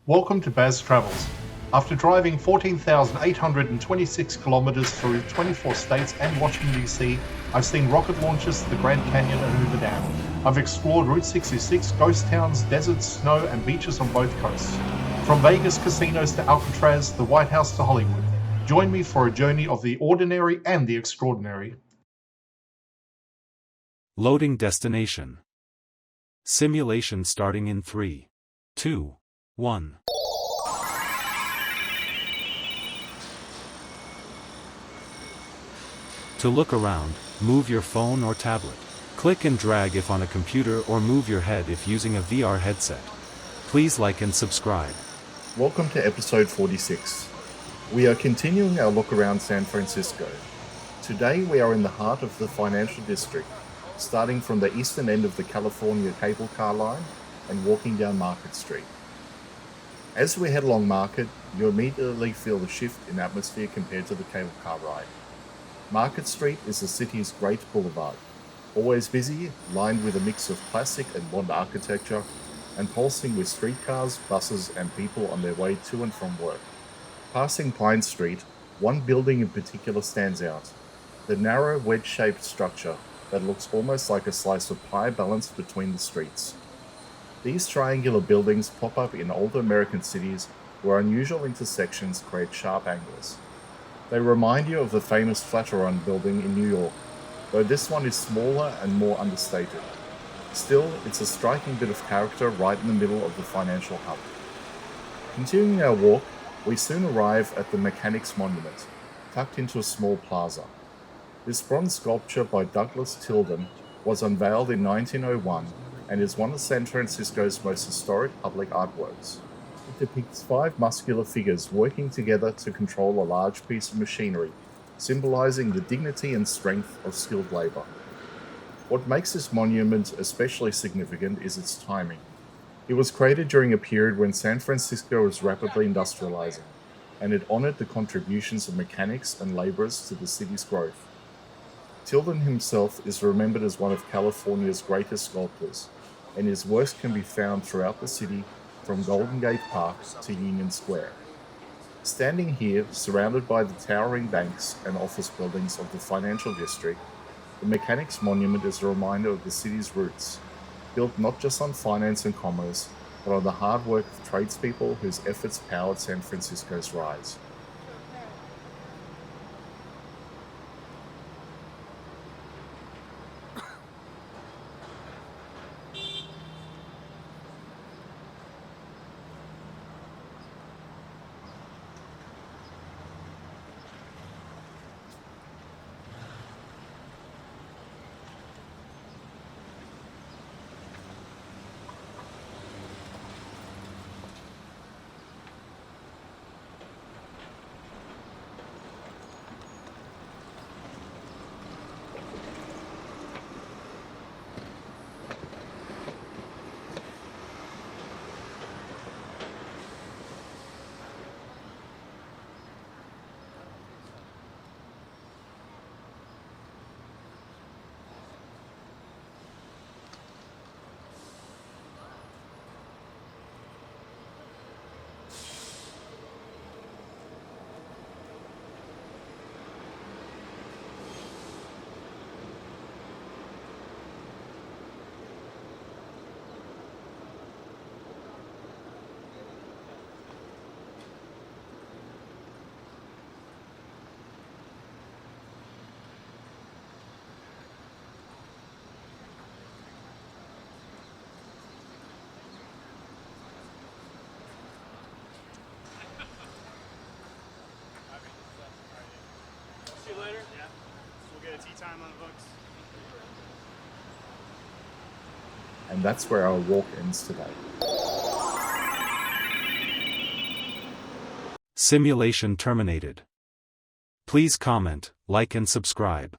Welcome to Baz Travels. After driving 14,826 kilometers through 24 states and Washington, D.C., I've seen rocket launches to the Grand Canyon and Hoover Dam. I've explored Route 66, ghost towns, deserts, snow, and beaches on both coasts. From Vegas casinos to Alcatraz, the White House to Hollywood. Join me for a journey of the ordinary and the extraordinary. Loading destination. Simulation starting in 3, 2, 1. To look around, move your phone or tablet. Click and drag if on a computer or move your head if using a VR headset. Please like and subscribe. Welcome to episode 46. We are continuing our look around San Francisco. Today we are in the heart of the financial district, starting from the eastern end of the California cable car line and walking down Market Street. As we head along Market, you immediately feel the shift in atmosphere compared to the cable car ride. Market Street is the city's great boulevard, always busy, lined with a mix of classic and modern architecture, and pulsing with streetcars, buses, and people on their way to and from work. Passing Pine Street, one building in particular stands out, the narrow wedge-shaped structure that looks almost like a slice of pie balanced between the streets. These triangular buildings pop up in older American cities where unusual intersections create sharp angles. They remind you of the famous Flatiron building in New York, though this one is smaller and more understated. Still, it's a striking bit of character right in the middle of the financial hub. Continuing our walk, we soon arrive at the Mechanics Monument, tucked into a small plaza. This bronze sculpture by Douglas Tilden was unveiled in 1901 and is one of San Francisco's most historic public artworks. It depicts 5 muscular figures working together to control a large piece of machinery, symbolizing the dignity and strength of skilled labor. What makes this monument especially significant is its timing. It was created during a period when San Francisco was rapidly industrializing, and it honored the contributions of mechanics and laborers to the city's growth. Tilden himself is remembered as one of California's greatest sculptors, and his works can be found throughout the city from Golden Gate Park to Union Square. Standing here, surrounded by the towering banks and office buildings of the financial district, the Mechanics Monument is a reminder of the city's roots, built not just on finance and commerce, but on the hard work of tradespeople whose efforts powered San Francisco's rise. See you later. Yeah. We'll get a tea time on the books. And that's where our walk ends today. Simulation terminated. Please comment, like and subscribe.